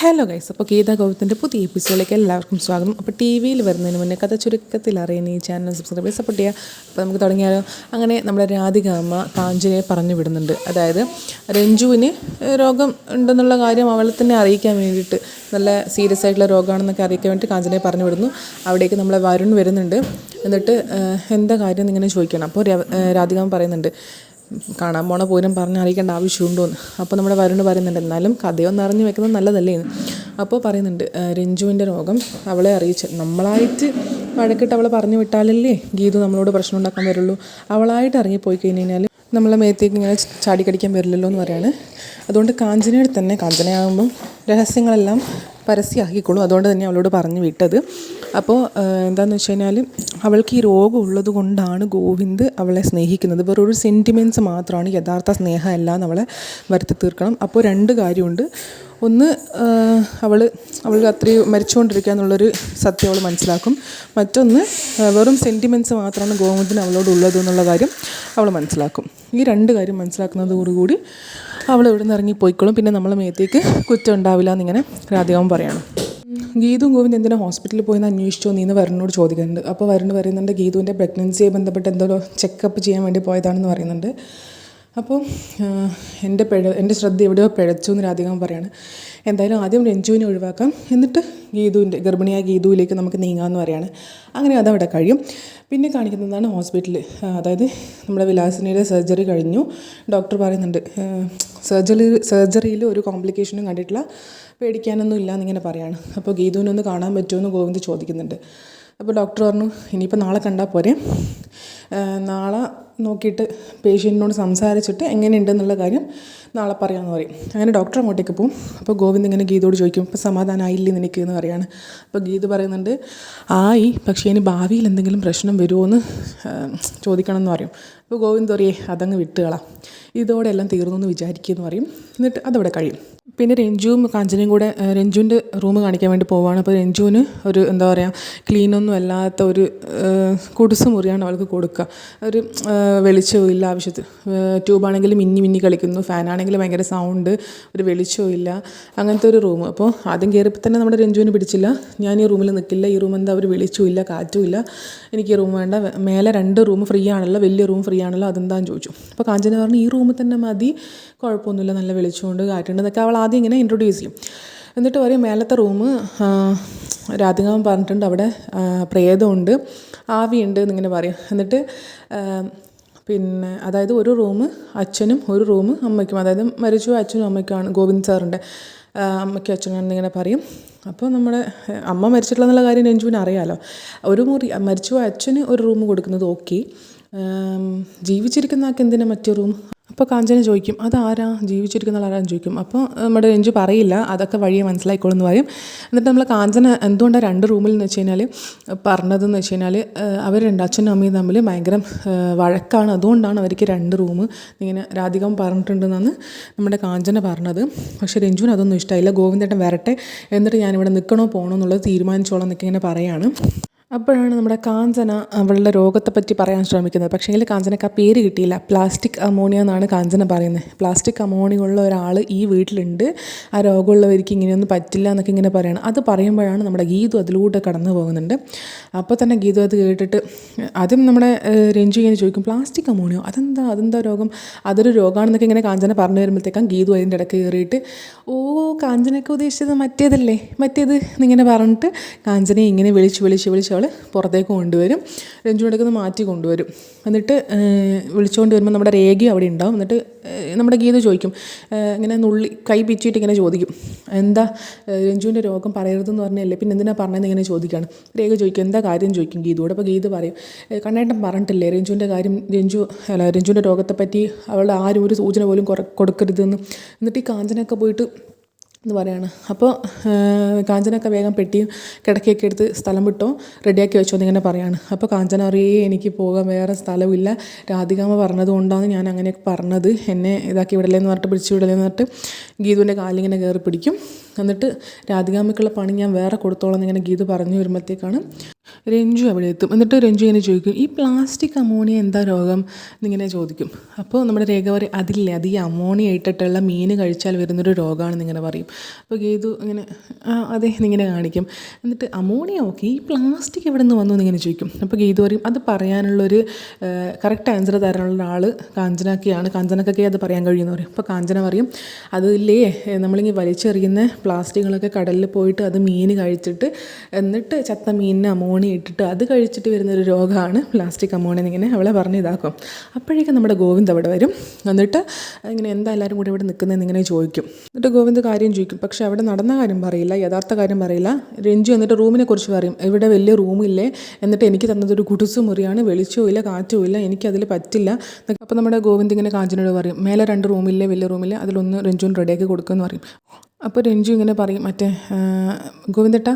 Hello guys, അപ്പോൾ ഗീത ഗൗതത്തിൻ്റെ പുതിയ എപ്പിസോഡിലേക്ക് എല്ലാവർക്കും സ്വാഗതം. അപ്പോൾ ടി വിയിൽ വരുന്നതിന് മുന്നേ കഥ ചുരുക്കത്തിൽ അറിയുന്ന ഈ ചാനൽ സബ്സ്ക്രൈബ് സപ്പോർട്ട് ചെയ്യുക. അപ്പോൾ നമുക്ക് തുടങ്ങിയാലോ. അങ്ങനെ നമ്മുടെ രാധിക അമ്മ കാഞ്ചനയെ പറഞ്ഞു വിടുന്നുണ്ട്. അതായത് രഞ്ജുവിന് രോഗം ഉണ്ടെന്നുള്ള കാര്യം അവളെ തന്നെ അറിയിക്കാൻ വേണ്ടിയിട്ട്, നല്ല സീരിയസ് ആയിട്ടുള്ള രോഗമാണെന്നൊക്കെ അറിയിക്കാൻ വേണ്ടിയിട്ട് കാഞ്ചനയെ പറഞ്ഞു വിടുന്നു. അവിടേക്ക് നമ്മളെ വരുൺ വരുന്നുണ്ട്. എന്നിട്ട് എന്താ കാര്യം എന്നിങ്ങനെ ചോദിക്കണം. അപ്പോൾ രാധിക പറയുന്നുണ്ട്, കാണാൻ പോണ പോലും പറഞ്ഞ് അറിയിക്കേണ്ട ആവശ്യമുണ്ടോയെന്ന്. അപ്പോൾ നമ്മുടെ വരുൺ പറയുന്നുണ്ട്, എന്നാലും കഥയൊന്നും അറിഞ്ഞ് വെക്കുന്നത് നല്ലതല്ലേ എന്ന്. അപ്പോൾ പറയുന്നുണ്ട്, രഞ്ജുവിൻ്റെ രോഗം അവളെ അറിയിച്ച് നമ്മളായിട്ട് വഴക്കിട്ട് അവളെ പറഞ്ഞു വിട്ടാലല്ലേ ഗീതു നമ്മളോട് പ്രശ്നം ഉണ്ടാക്കാൻ വരുള്ളൂ. അവളായിട്ട് ഇറങ്ങിപ്പോയി കഴിഞ്ഞാൽ നമ്മളെ മേത്തേക്ക് ഇങ്ങനെ ചാടിക്കടിക്കാൻ വരില്ലല്ലോ എന്ന് പറയാണ്. അതുകൊണ്ട് കാഞ്ചനയുടെ തന്നെ, കാഞ്ചനയാകുമ്പം രഹസ്യങ്ങളെല്ലാം പരസ്യമാക്കിക്കോളും. അതുകൊണ്ട് തന്നെ അവളോട് പറഞ്ഞു വിട്ടത്. അപ്പോൾ എന്താണെന്ന് വെച്ച് കഴിഞ്ഞാൽ, അവൾക്ക് ഈ രോഗം ഉള്ളത് കൊണ്ടാണ് ഗോവിന്ദ് അവളെ സ്നേഹിക്കുന്നത്. വേറൊരു സെൻറ്റിമെൻറ്റ്സ് മാത്രമാണ് യഥാർത്ഥ സ്നേഹം എല്ലാം അവളെ വരുത്തി തീർക്കണം. അപ്പോൾ രണ്ട് കാര്യമുണ്ട്. ഒന്ന്, അവൾ അത്രയും മരിച്ചുകൊണ്ടിരിക്കുക എന്നുള്ളൊരു സത്യം അവൾ മനസ്സിലാക്കും. മറ്റൊന്ന്, വെറും സെൻറ്റിമെൻറ്റ്സ് മാത്രമാണ് ഗോവിന്ദിന് അവളോടുള്ളത് എന്നുള്ള കാര്യം അവൾ മനസ്സിലാക്കും. ഈ രണ്ട് കാര്യം മനസ്സിലാക്കുന്നതോടുകൂടി അവൾ ഇവിടെ നിന്ന് ഇറങ്ങിപ്പോയിക്കോളും. പിന്നെ നമ്മളെ മേത്തേക്ക് കുറ്റം ഉണ്ടാവില്ല എന്നിങ്ങനെ രാധികാവും പറയണം. ഗീതുവും ഗോവിന്ദ് എന്തിനാ ഹോസ്പിറ്റലിൽ പോയെന്ന് അന്വേഷിച്ചോ നീ എന്ന് വരുണിനോട് ചോദിക്കുന്നുണ്ട്. അപ്പോൾ വരുൺ പറയുന്നുണ്ട്, ഗീതുവിൻ്റെ പ്രഗ്നൻസിയെ ബന്ധപ്പെട്ട് എന്തോ ചെക്കപ്പ് ചെയ്യാൻ വേണ്ടി പോയതാണെന്ന് പറയുന്നുണ്ട്. അപ്പോൾ എൻ്റെ ശ്രദ്ധ എവിടെയോ പിഴച്ചു എന്ന് രാധികം പറയാണ്. എന്തായാലും ആദ്യം രഞ്ജുവിനെ ഒഴിവാക്കാം, എന്നിട്ട് ഗീതുവിൻ്റെ ഗർഭിണിയായ ഗീതുവിലേക്ക് നമുക്ക് നീങ്ങാമെന്ന് പറയാണ്. അങ്ങനെ അതവിടെ കഴിയും. പിന്നെ കാണിക്കുന്നതാണ് ഹോസ്പിറ്റലിൽ. അതായത് നമ്മുടെ വിലാസിനിയുടെ സർജറി കഴിഞ്ഞു. ഡോക്ടർ പറയുന്നുണ്ട്, സർജറിയിൽ ഒരു കോംപ്ലിക്കേഷനും കണ്ടിട്ടില്ല, പേടിക്കാനൊന്നും ഇല്ല എന്നിങ്ങനെ പറയാണ്. അപ്പോൾ ഗീതുവിനൊന്ന് കാണാൻ പറ്റുമെന്ന് ഗോവിന്ദ് ചോദിക്കുന്നുണ്ട്. അപ്പോൾ ഡോക്ടർ പറഞ്ഞു, ഇനിയിപ്പോൾ നാളെ കണ്ടാൽ പോരെ, നാളെ നോക്കിയിട്ട് പേഷ്യൻറ്റിനോട് സംസാരിച്ചിട്ട് എങ്ങനെയുണ്ടെന്നുള്ള കാര്യം നാളെ പറയാമെന്ന് പറയും. അങ്ങനെ ഡോക്ടർ അങ്ങോട്ടേക്ക് പോകും. അപ്പോൾ ഗോവിന്ദ് ഇങ്ങനെ ഗീതയോട് ചോദിക്കും, ഇപ്പോൾ സമാധാനമായില്ലേ നിനക്ക് എന്ന് പറയാണ്. അപ്പോൾ ഗീത പറയുന്നുണ്ട്, ആയി, പക്ഷേ ഇനി ഭാവിയിൽ എന്തെങ്കിലും പ്രശ്നം വരുമോ എന്ന് ചോദിക്കണം എന്ന് പറയും. അപ്പോൾ ഗോവിന്ദ് പറയേ അതങ്ങ് വിട്ടുകളാം, ഇതോടെ എല്ലാം തീർന്നു എന്ന് വിചാരിക്കുമെന്ന് പറയും. എന്നിട്ട് അതവിടെ കഴിയും. പിന്നെ രഞ്ജുവും കാഞ്ചനയും കൂടെ രഞ്ജുവിൻ്റെ റൂം കാണിക്കാൻ വേണ്ടി പോവുകയാണ്. അപ്പോൾ രഞ്ജുവിന് ഒരു എന്താ പറയുക, ക്ലീനൊന്നും അല്ലാത്ത ഒരു കുടിസ് മുറിയാണ് അവൾക്ക് കൊടുക്കുക. ഒരു വെളിച്ചവും ഇല്ല ആവശ്യത്തിന്. ട്യൂബാണെങ്കിൽ മിന്നി കളിക്കുന്നു, ഫാനാണെങ്കിൽ ഭയങ്കര സൗണ്ട്, ഒരു വെളിച്ചവും ഇല്ല, അങ്ങനത്തെ ഒരു റൂം. അപ്പോൾ ആദ്യം കയറിയപ്പോൾ തന്നെ നമ്മുടെ രഞ്ജുവിന് പിടിച്ചില്ല. ഞാൻ ഈ റൂമിൽ നിൽക്കില്ല, ഈ റൂം എന്താ ഒരു വെളിച്ചവും ഇല്ല, കാറ്റും ഇല്ല, എനിക്ക് ഈ റൂം വേണ്ട, മേലെ 2 റൂം ഫ്രീ ആണല്ലോ, വലിയ റൂം ഫ്രീ ആണല്ലോ, അതെന്താണെന്ന് ചോദിച്ചു. അപ്പോൾ കാഞ്ചന പറഞ്ഞു, ഈ റൂമിൽ തന്നെ മതി, കുഴപ്പമൊന്നുമില്ല, നല്ല വെളിച്ചമുണ്ട്, കാറ്റുണ്ട് എന്നൊക്കെ അവൾ ആദ്യം ഇങ്ങനെ ഇൻട്രൊഡ്യൂസ് ചെയ്യും. എന്നിട്ട് പറയും, മേലത്തെ റൂം രാധികാവൻ പറഞ്ഞിട്ടുണ്ട്, അവിടെ പ്രേതമുണ്ട്, ആവിയുണ്ട് എന്നിങ്ങനെ പറയും. എന്നിട്ട് പിന്നെ അതായത് ഒരു റൂം അച്ഛനും ഒരു റൂം അമ്മയ്ക്കും, അതായത് മരിച്ചു അച്ഛനും അമ്മയ്ക്കാണ്, ഗോവിന്ദ് സാറിൻ്റെ അമ്മയ്ക്കും അച്ഛനാണെന്നിങ്ങനെ പറയും. അപ്പോൾ നമ്മുടെ അമ്മ മരിച്ചിട്ടുള്ള കാര്യം രഞ്ജുവിന് അറിയാമല്ലോ. ഒരു മുറി മരിച്ചു അച്ഛന് ഒരു റൂം കൊടുക്കുന്നത് ഓക്കെ, ജീവിച്ചിരിക്കുന്ന ആൾക്ക് എന്തിനാ മറ്റേ റൂം? അപ്പോൾ കാഞ്ചന ചോദിക്കും, അതാരാ ജീവിച്ചിരിക്കുന്ന ആരാന്ന് ചോദിക്കും. അപ്പോൾ നമ്മുടെ രഞ്ജു പറയില്ല, അതൊക്കെ വഴിയെ മനസ്സിലായിക്കോളും എന്ന് പറയും. എന്നിട്ട് നമ്മൾ കാഞ്ചന എന്തുകൊണ്ടാണ് 2 റൂമിൽ എന്ന് വെച്ച് കഴിഞ്ഞാൽ പറഞ്ഞതെന്ന് വെച്ച് കഴിഞ്ഞാൽ, അവർ അച്ഛനും അമ്മയും തമ്മിൽ ഭയങ്കര വഴക്കാണ്, അതുകൊണ്ടാണ് അവർക്ക് 2 റൂം ഇങ്ങനെ രാധികം പറഞ്ഞിട്ടുണ്ടെന്നാണ് നമ്മുടെ കാഞ്ചന പറഞ്ഞത്. പക്ഷേ രഞ്ജുവിന് അതൊന്നും ഇഷ്ടമായില്ല. ഗോവിന്ദേട്ടൻ വരട്ടെ, എന്നിട്ട് ഞാനിവിടെ നിൽക്കണോ പോകണോ എന്നുള്ളത് തീരുമാനിച്ചോളാം എന്നൊക്കെ ഇങ്ങനെ പറയാണ്. അപ്പോഴാണ് നമ്മുടെ കാഞ്ചന അവളുടെ രോഗത്തെപ്പറ്റി പറയാൻ ശ്രമിക്കുന്നത്. പക്ഷേങ്കിൽ കാഞ്ചനക്ക് ആ പേര് കിട്ടിയില്ല. പ്ലാസ്റ്റിക് അമോണിയ എന്നാണ് കാഞ്ചന പറയുന്നത്. പ്ലാസ്റ്റിക് അമോണിയ ഉള്ള ഒരാൾ ഈ വീട്ടിലുണ്ട്, ആ രോഗമുള്ളവർക്ക് ഇങ്ങനെയൊന്നും പറ്റില്ല എന്നൊക്കെ ഇങ്ങനെ പറയണം. അത് പറയുമ്പോഴാണ് നമ്മുടെ ഗീതു അതിലൂടെ കടന്നു പോകുന്നുണ്ട്. അപ്പോൾ തന്നെ ഗീതു അത് കേട്ടിട്ട് ആദ്യം നമ്മുടെ രഞ്ജു ഇങ്ങനെ ചോദിക്കും, പ്ലാസ്റ്റിക് അമോണിയോ അതെന്താ രോഗം, അതൊരു രോഗമാണെന്നൊക്കെ ഇങ്ങനെ കാഞ്ചന പറഞ്ഞു വരുമ്പോഴത്തേക്കും ഗീതു അതിൻ്റെ ഇടയ്ക്ക് കയറിയിട്ട്, ഓ കാഞ്ചനയൊക്കെ ഉദ്ദേശിച്ചത് മറ്റേതല്ലേ, മറ്റേത് എന്നിങ്ങനെ പറഞ്ഞിട്ട് കാഞ്ചനയെ ഇങ്ങനെ വിളിച്ച് അവൾ പുറത്തേക്ക് കൊണ്ടുവരും. രഞ്ജുവിൻ്റെ അടുത്ത് മാറ്റി കൊണ്ടുവരും. എന്നിട്ട് വിളിച്ചുകൊണ്ട് വരുമ്പോൾ നമ്മുടെ രേഖയും അവിടെ ഉണ്ടാവും. എന്നിട്ട് നമ്മുടെ ഗീത ചോദിക്കും, ഇങ്ങനെ നുള്ളി കൈ പിച്ചിട്ട് ഇങ്ങനെ ചോദിക്കും, എന്താ രഞ്ജുവിൻ്റെ രോഗം പറയരുതെന്ന് പറഞ്ഞല്ലേ, പിന്നെ എന്തിനാ പറഞ്ഞതെന്ന് ഇങ്ങനെ ചോദിക്കുകയാണ്. രേഖ ചോദിക്കും, എന്താ കാര്യം ചോദിക്കും ഗീതയോട്. അപ്പോൾ ഗീത പറയും, കണ്ണേട്ടൻ പറഞ്ഞിട്ടില്ലേ രഞ്ജുവിൻ്റെ കാര്യം, രഞ്ജുവിൻ്റെ രോഗത്തെപ്പറ്റി അവളുടെ ആരും ഒരു സൂചന പോലും കൊടുക്കരുതെന്ന്. എന്നിട്ട് ഈ കാഞ്ചനയൊക്കെ പോയിട്ട് എന്ന് പറയാണ്. അപ്പോൾ കാഞ്ചനൊക്കെ വേഗം പെട്ടിയും കിടക്കയൊക്കെ എടുത്ത് സ്ഥലം വിട്ടോ റെഡിയാക്കി വെച്ചോ എന്നിങ്ങനെ പറയാണ്. അപ്പോൾ കാഞ്ചന അറിയേ എനിക്ക് പോകാൻ വേറെ സ്ഥലമില്ല, രാധികാമ്മ പറഞ്ഞത് കൊണ്ടാണ് ഞാൻ അങ്ങനെയൊക്കെ പറഞ്ഞത്, എന്നെ ഇതാക്കി വിടലേന്ന് പറഞ്ഞിട്ട് പിടിച്ചു വിടലേന്ന് പറഞ്ഞിട്ട് ഗീതുവിൻ്റെ കാലിങ്ങനെ കയറി പിടിക്കും. എന്നിട്ട് രാധികാമ്മയ്ക്കുള്ള പണി ഞാൻ വേറെ കൊടുത്തോളാം എന്നിങ്ങനെ ഗീതു പറഞ്ഞു വരുമ്പോഴത്തേക്കാണ് രഞ്ജു അവിടെ എത്തും. എന്നിട്ട് രഞ്ജു ഇങ്ങനെ ചോദിക്കും, ഈ പ്ലാസ്റ്റിക് അമോണിയ എന്താ രോഗം എന്നിങ്ങനെ ചോദിക്കും. അപ്പോൾ നമ്മുടെ രേഖ പറയും, അതില്ല, അത് ഈ അമോണിയ ഇട്ടിട്ടുള്ള മീൻ കഴിച്ചാൽ വരുന്നൊരു രോഗമാണെന്ന് ഇങ്ങനെ പറയും. അപ്പോൾ ഗീതു ഇങ്ങനെ അതെ എന്നിങ്ങനെ കാണിക്കും. എന്നിട്ട് അമോണിയ ഓക്കെ, ഈ പ്ലാസ്റ്റിക് എവിടെ നിന്ന് വന്നു എന്നിങ്ങനെ ചോദിക്കും. അപ്പോൾ ഗീതു പറയും, അത് പറയാനുള്ളൊരു കറക്റ്റ് ആൻസർ തരാനുള്ള ആൾ കാഞ്ചനക്കൊക്കെ അത് പറയാൻ കഴിയുമെന്ന് പറയും. അപ്പോൾ കാഞ്ചന പറയും, അതില്ലേ നമ്മളിങ്ങനെ വലിച്ചെറിയുന്ന പ്ലാസ്റ്റിക്കുകളൊക്കെ കടലിൽ പോയിട്ട് അത് മീൻ കഴിച്ചിട്ട് എന്നിട്ട് ചത്ത മീനിന് അമോണിയ ഇട്ടിട്ട് അത് കഴിച്ചിട്ട് വരുന്നൊരു രോഗമാണ് പ്ലാസ്റ്റിക് അമോണിയ എന്നിങ്ങനെ അവളെ പറഞ്ഞ് ഇതാക്കും. അപ്പോഴേക്കും നമ്മുടെ ഗോവിന്ദ് അവിടെ വരും. എന്നിട്ട് ഇങ്ങനെ എന്താ എല്ലാവരും കൂടി ഇവിടെ നിൽക്കുന്നതെന്ന് ഇങ്ങനെ ചോദിക്കും. എന്നിട്ട് ഗോവിന്ദ് കാര്യം ചോദിക്കും. പക്ഷേ അവിടെ നടന്ന കാര്യം പറയില്ല, യഥാർത്ഥ കാര്യം പറയില്ല. രഞ്ജു എന്നിട്ട് റൂമിനെ കുറിച്ച് പറയും, ഇവിടെ വലിയ റൂമില്ലേ, എന്നിട്ട് എനിക്ക് തന്നതൊരു കുടുസു മുറിയാണ്, വെളിച്ചവും ഇല്ല കാറ്റും ഇല്ല, എനിക്കതിൽ പറ്റില്ല. അപ്പോൾ നമ്മുടെ ഗോവിന്ദ് ഇങ്ങനെ കാഞ്ചനോട് പറയും, മേലെ 2 റൂമില്ലേ, വലിയ റൂമില്ലേ, അതിലൊന്ന് രഞ്ജുവിന് റെഡിയാക്കി കൊടുക്കുമെന്ന് പറയും. അപ്പോൾ രഞ്ജു ഇങ്ങനെ പറയും, മറ്റേ ഗോവിന്ദേട്ടാ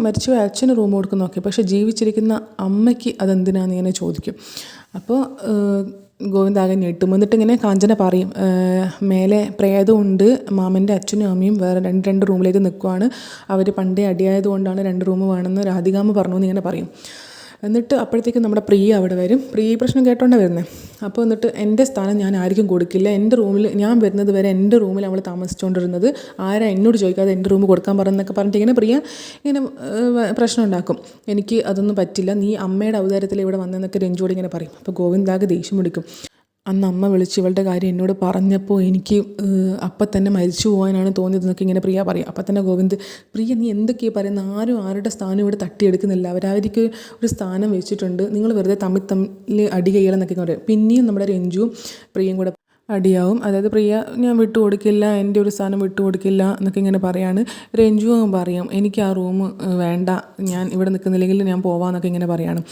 മരിച്ചുപോയ അച്ഛന് റൂം കൊടുക്കുന്ന നോക്കി, പക്ഷേ ജീവിച്ചിരിക്കുന്ന അമ്മയ്ക്ക് അതെന്തിനാന്ന് ഇങ്ങനെ ചോദിക്കും. അപ്പോൾ ഗോവിന്ദ് ആകെ ഞെട്ടും. എന്നിട്ട് ഇങ്ങനെ കാഞ്ചന പറയും, മേലെ പ്രേതമുണ്ട്, മാമൻ്റെ അച്ഛനും അമ്മയും വേറെ രണ്ട് റൂമിലേക്ക് നിൽക്കുവാണ്, അവർ പണ്ടേ അടിയായതുകൊണ്ടാണ് 2 റൂം വേണമെന്ന് രാധികാമ്മ പറഞ്ഞു എന്നിങ്ങനെ പറയും. എന്നിട്ട് അപ്പോഴത്തേക്കും നമ്മുടെ പ്രിയ അവിടെ വരും. പ്രിയ ഈ പ്രശ്നം കേട്ടോണ്ടാണ് വരുന്നത്. അപ്പോൾ എന്നിട്ട് എൻ്റെ സ്ഥാനം ഞാൻ ആർക്കും കൊടുക്കില്ല, എൻ്റെ റൂമിൽ ഞാൻ വരുന്നത് വരെ എൻ്റെ റൂമിൽ അവൾ താമസിച്ചുകൊണ്ടിരുന്നത്, ആരാ എന്നോട് ചോദിക്കാതെ എൻ്റെ റൂം കൊടുക്കാൻ പറഞ്ഞെന്നൊക്കെ പറഞ്ഞിട്ട് ഇങ്ങനെ പ്രിയ ഇങ്ങനെ പ്രശ്നം ഉണ്ടാക്കും. എനിക്ക് അതൊന്നും പറ്റില്ല, നീ അമ്മയുടെ അവതാരത്തിൽ ഇവിടെ വന്നതെന്നൊക്കെ രഞ്ജുവോട് ഇങ്ങനെ പറയും. അപ്പോൾ ഗോവിന്ദാകെ ദേഷ്യം പിടിക്കും. അന്ന് അമ്മ വിളിച്ച് ഇവളുടെ കാര്യം എന്നോട് പറഞ്ഞപ്പോൾ എനിക്ക് അപ്പം തന്നെ മരിച്ചു പോകാനാണ് തോന്നിയതെന്നൊക്കെ ഇങ്ങനെ പ്രിയ പറയും. അപ്പം തന്നെ ഗോവിന്ദ്, പ്രിയ നീ എന്തൊക്കെയാണ് പറയുന്നത്, ആരും ആരുടെ സ്ഥാനം ഇവിടെ തട്ടിയെടുക്കുന്നില്ല, അവരവർക്ക് ഒരു സ്ഥാനം വെച്ചിട്ടുണ്ട്, നിങ്ങൾ വെറുതെ തമ്മിൽ അടി കയ്യലെന്നൊക്കെ പറയും. പിന്നെയും നമ്മുടെ രഞ്ജുവും പ്രിയയും കൂടെ അടിയാവും. അതായത് പ്രിയ ഞാൻ വിട്ടുകൊടുക്കില്ല, എൻ്റെ ഒരു സ്ഥാനം വിട്ടുകൊടുക്കില്ല എന്നൊക്കെ ഇങ്ങനെ പറയാണ്. രഞ്ജുവും പറയും, എനിക്ക് ആ റൂം വേണ്ട, ഞാൻ ഇവിടെ നിൽക്കുന്നില്ലെങ്കിൽ ഞാൻ പോവാമെന്നൊക്കെ ഇങ്ങനെ പറയാണ്.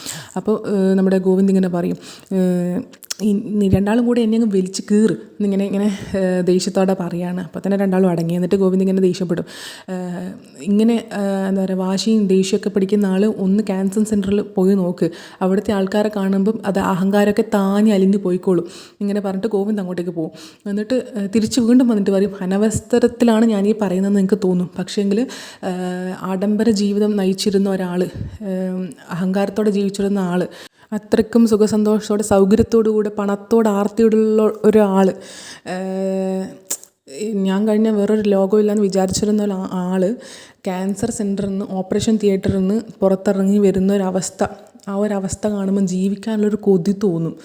അപ്പോൾ നമ്മുടെ ഗോവിന്ദ് ഇങ്ങനെ പറയും, രണ്ടാളും കൂടെ എന്നെ അങ്ങ് വലിച്ച് കീറ് ഇങ്ങനെ ദേഷ്യത്തോടെ പറയാണ്. അപ്പോൾ തന്നെ രണ്ടാളും അടങ്ങി. എന്നിട്ട് ഗോവിന്ദ് ഇങ്ങനെ ദേഷ്യപ്പെടും. ഇങ്ങനെ എന്താ പറയുക, വാശിയും ദേഷ്യമൊക്കെ പിടിക്കുന്ന ആൾ ഒന്ന് ക്യാൻസർ സെൻറ്ററിൽ പോയി നോക്ക്, അവിടുത്തെ ആൾക്കാരെ കാണുമ്പം അത് അഹങ്കാരമൊക്കെ താങ്ങി അലിഞ്ഞ് പോയിക്കോളും ഇങ്ങനെ പറഞ്ഞിട്ട് ഗോവിന്ദ് അങ്ങോട്ടേക്ക് പോകും. എന്നിട്ട് തിരിച്ച് വീണ്ടും വന്നിട്ട് പറയും, അനവസരത്തിലാണ് ഞാൻ ഈ പറയുന്നതെന്ന് നിങ്ങൾക്ക് തോന്നും, പക്ഷേങ്കിൽ ആഡംബര ജീവിതം നയിച്ചിരുന്ന ഒരാൾ, അഹങ്കാരത്തോടെ ജീവിച്ചിരുന്ന ആൾ, അത്രയ്ക്കും സുഖസന്തോഷത്തോടെ സൗകര്യത്തോടുകൂടെ പണത്തോട് ആർത്തിയോടുള്ള ഒരാൾ, ഞാൻ കഴിഞ്ഞ വേറൊരു ലോകമില്ലെന്ന് വിചാരിച്ചിരുന്ന ആൾ ക്യാൻസർ സെൻറ്ററിൽ നിന്ന്, ഓപ്പറേഷൻ തിയേറ്ററിൽ നിന്ന് പുറത്തിറങ്ങി വരുന്ന ഒരവസ്ഥ, ആ ഒരവസ്ഥ കാണുമ്പോൾ ജീവിക്കാനുള്ളൊരു കൊതി തോന്നും.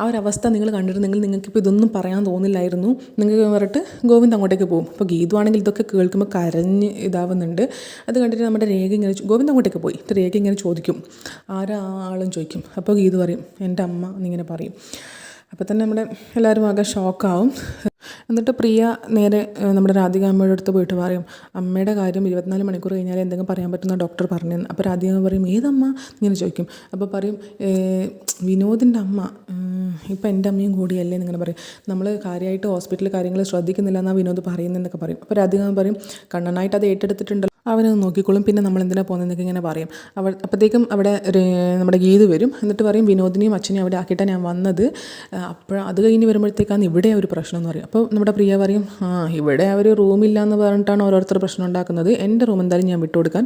ആ ഒരവസ്ഥ നിങ്ങൾ കണ്ടിരുന്നെങ്കിൽ നിങ്ങൾക്കിപ്പോൾ ഇതൊന്നും പറയാൻ തോന്നില്ലായിരുന്നു നിങ്ങൾക്ക് പറഞ്ഞിട്ട് ഗോവിന്ദ് അങ്ങോട്ടേക്ക് പോകും. അപ്പോൾ ഗീതു ആണെങ്കിൽ ഇതൊക്കെ കേൾക്കുമ്പോൾ കരഞ്ഞ് ഇതാവുന്നുണ്ട്. അത് കണ്ടിട്ട് നമ്മുടെ രേഖ ഇങ്ങനെ ഗോവിന്ദ് അങ്ങോട്ടേക്ക് പോയി രേഖ ഇങ്ങനെ ചോദിക്കും, ആരാ ആളും ചോദിക്കും. അപ്പോൾ ഗീതു പറയും, എൻ്റെ അമ്മ എന്നിങ്ങനെ പറയും. അപ്പോൾ തന്നെ നമ്മുടെ എല്ലാവരും ആകെ ഷോക്കാവും. എന്നിട്ട് പ്രിയ നേരെ നമ്മുടെ രാധികാമ്മയുടെ അടുത്ത് പോയിട്ട് പറയും, അമ്മയുടെ കാര്യം 24 മണിക്കൂർ കഴിഞ്ഞാൽ എന്തെങ്കിലും പറയാൻ പറ്റുന്ന ഡോക്ടർ പറഞ്ഞു. അപ്പോൾ രാധികാമ്മ പറയും, ഏതമ്മ ഇങ്ങനെ ചോദിക്കും. അപ്പോൾ പറയും, വിനോദിൻ്റെ അമ്മ, ഇപ്പം എൻ്റെ അമ്മയും കൂടിയല്ലേ എന്നിങ്ങനെ പറയും. നമ്മൾ കാര്യമായിട്ട് ഹോസ്പിറ്റലിൽ കാര്യങ്ങൾ ശ്രദ്ധിക്കുന്നില്ല എന്നാണ് വിനോദ് പറയുന്നതെന്നൊക്കെ പറയും. അപ്പോൾ രാധികാമ്മ പറയും, കണ്ണനായിട്ട് അത് ഏറ്റെടുത്തിട്ടുണ്ടല്ലോ, അവനത് നോക്കിക്കോളും, പിന്നെ നമ്മൾ എന്തിനാണ് പോകുന്നതെന്നൊക്കെ ഇങ്ങനെ പറയും. അപ്പോഴത്തേക്കും അവിടെ നമ്മുടെ ഗീത് വരും. എന്നിട്ട് പറയും, വിനോദിനെയും അച്ഛനെയും അവിടെ ആക്കിയിട്ടാണ് ഞാൻ വന്നത്, അപ്പോൾ അത് കഴിഞ്ഞ് വരുമ്പോഴത്തേക്കാണ് ഇവിടെ ഒരു പ്രശ്നം എന്ന് പറയും. അപ്പോൾ നമ്മുടെ പ്രിയ പറയും, ഇവിടെ അവർ റൂമില്ല എന്ന് പറഞ്ഞിട്ടാണ് ഓരോരുത്തർ പ്രശ്നം ഉണ്ടാക്കുന്നത്, എൻ്റെ റൂം എന്തായാലും ഞാൻ വിട്ടുകൊടുക്കാൻ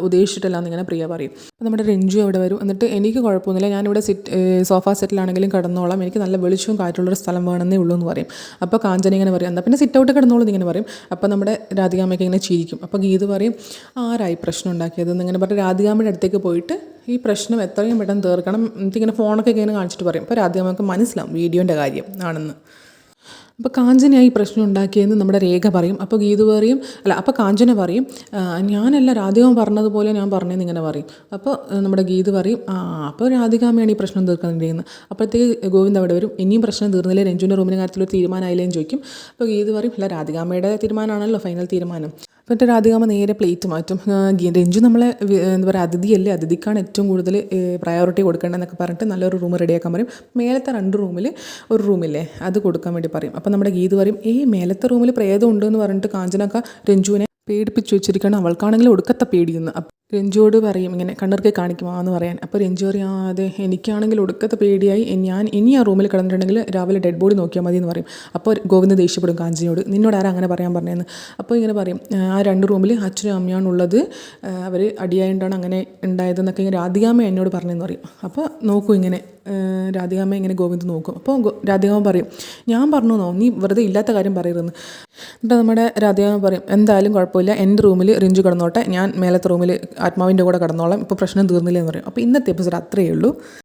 ഉദ്ദേശിച്ചിട്ടില്ല എന്നിങ്ങനെ പ്രിയ പറയും. അപ്പോൾ നമ്മുടെ രഞ്ജു അവിടെ വരും. എന്നിട്ട് എനിക്ക് കുഴപ്പമൊന്നുമില്ല, ഞാനിവിടെ സോഫ സെറ്റിലാണെങ്കിലും കിടന്നോളാം, എനിക്ക് നല്ല വെളിച്ചവും കാറ്റുള്ളൊരു സ്ഥലം വേണമെന്നേ ഉള്ളൂ എന്ന് പറയും. അപ്പോൾ കാഞ്ചന ഇങ്ങനെ പറയും, എന്നാൽ പിന്നെ സിറ്റ് ഔട്ട് കിടന്നോളൂ എന്നിങ്ങനെ പറയും. അപ്പോൾ നമ്മുടെ രാധികാമ്മയ്ക്ക് ഇങ്ങനെ ചിരിക്കും. അപ്പോൾ ഗീത് പറയും, ആരായി പ്രശ്നം ഉണ്ടാക്കിയത് എന്നിങ്ങനെ പറഞ്ഞ് രാധികാമ്മയുടെ അടുത്തേക്ക് പോയിട്ട് ഈ പ്രശ്നം എത്രയും പെട്ടെന്ന് തീർക്കണം എന്നിട്ടിങ്ങനെ ഫോണൊക്കെ ഇങ്ങനെ കാണിച്ചിട്ട് പറയും. അപ്പോൾ രാധികാമ്മയ്ക്ക് മനസ്സിലാവും വീഡിയോൻ്റെ കാര്യം ആണെന്ന്. അപ്പോൾ കാഞ്ചനയായി പ്രശ്നം ഉണ്ടാക്കിയെന്ന് നമ്മുടെ രേഖ പറയും. അപ്പോൾ ഗീതു പറയും, അപ്പോൾ കാഞ്ചന പറയും, ഞാനല്ല രാധികാമ്മ പറഞ്ഞതുപോലെ ഞാൻ പറഞ്ഞതെന്ന് ഇങ്ങനെ പറയും. അപ്പോൾ നമ്മുടെ ഗീതു പറയും, അപ്പോൾ രാധികാമ്മയാണ് ഈ പ്രശ്നം തീർക്കുന്നുണ്ടെന്ന്. അപ്പോഴത്തേക്ക് ഗോവിന്ദ് അവിടെ വരും, ഇനിയും പ്രശ്നം തീർന്നില്ലേ, രഞ്ജുവിൻ്റെ റൂമിൻ്റെ കാര്യത്തിലൊരു തീരുമാനമായില്ലേന്ന് ചോദിക്കും. അപ്പോൾ ഗീതു പറയും, അല്ല രാധികാമ്മയുടെ തീരുമാനമാണല്ലോ ഫൈനൽ തീരുമാനം. എന്നിട്ട് രാധികാമ്മ നേരെ പ്ലേറ്റ് മാറ്റും. രഞ്ജു നമ്മളെ എന്താ പറയുക, അതിഥിയല്ലേ, അതിഥിക്കാണ് ഏറ്റവും കൂടുതൽ പ്രയോറിറ്റി കൊടുക്കേണ്ടതെന്നൊക്കെ പറഞ്ഞിട്ട് നല്ലൊരു റൂം റെഡിയാക്കാൻ പറയും. മേലത്തെ 2 റൂമിൽ ഒരു റൂമില്ലേ അത് കൊടുക്കാൻ വേണ്ടി പറയും. അപ്പോൾ നമ്മുടെ ഗീത് പറയും, മേലത്തെ റൂമിൽ പ്രേതം ഉണ്ടെന്ന് പറഞ്ഞിട്ട് കാഞ്ചനക്ക രഞ്ജുവിനെ പേടിപ്പിച്ച് വെച്ചിരിക്കണം, അവൾക്കാണെങ്കിൽ ഒടുക്കത്തെ പേടിയെന്ന്. രഞ്ജുവോട് പറയും ഇങ്ങനെ കണ്ണീർക്ക് കാണിക്കുമോ പറയാൻ. അപ്പോൾ രഞ്ജു പറയും അതെ എനിക്കാണെങ്കിൽ ഒടുക്കത്തെ പേടിയായി, ഞാൻ ഇനി ആ റൂമിൽ കിടന്നിട്ടുണ്ടെങ്കിൽ രാവിലെ ഡെഡ് ബോഡി നോക്കിയാൽ മതി എന്ന് പറയും. അപ്പോൾ ഗോവിന്ദ് ദേഷ്യപ്പെടും കാഞ്ചനയോട്, നിന്നോട് ആരാ അങ്ങനെ പറയാൻ പറഞ്ഞതെന്ന്. അപ്പോൾ ഇങ്ങനെ പറയും ആ 2 റൂമിൽ അച്ഛനും അമ്മയാണുള്ളത്, അവർ അടിയായിട്ടാണ് അങ്ങനെ ഉണ്ടായതെന്നൊക്കെ ഇങ്ങനെ രാധികാമ്മ എന്നോട് പറഞ്ഞതെന്ന് പറയും. അപ്പോൾ നോക്കും ഇങ്ങനെ രാധികാമ്മ ഇങ്ങനെ ഗോവിന്ദ് നോക്കും. അപ്പോൾ രാധികാമ്മ പറയും ഞാൻ പറഞ്ഞോ നീ വെറുതെ ഇല്ലാത്ത കാര്യം പറയരുതെന്ന്. എന്നിട്ട് നമ്മുടെ രാധികാമ്മ പറയും എന്തായാലും കുഴപ്പമില്ല, എൻ്റെ റൂമിൽ റിഞ്ചു കിടന്നോട്ടെ, ഞാൻ മേലത്തെ റൂമിൽ ആത്മാവിൻ്റെ കൂടെ കിടന്നോളാം, ഇപ്പോൾ പ്രശ്നം തീർന്നില്ല എന്ന് പറയും. അപ്പോൾ ഇന്നത്തെ എപ്പിസോഡ് അത്രയേ ഉള്ളൂ.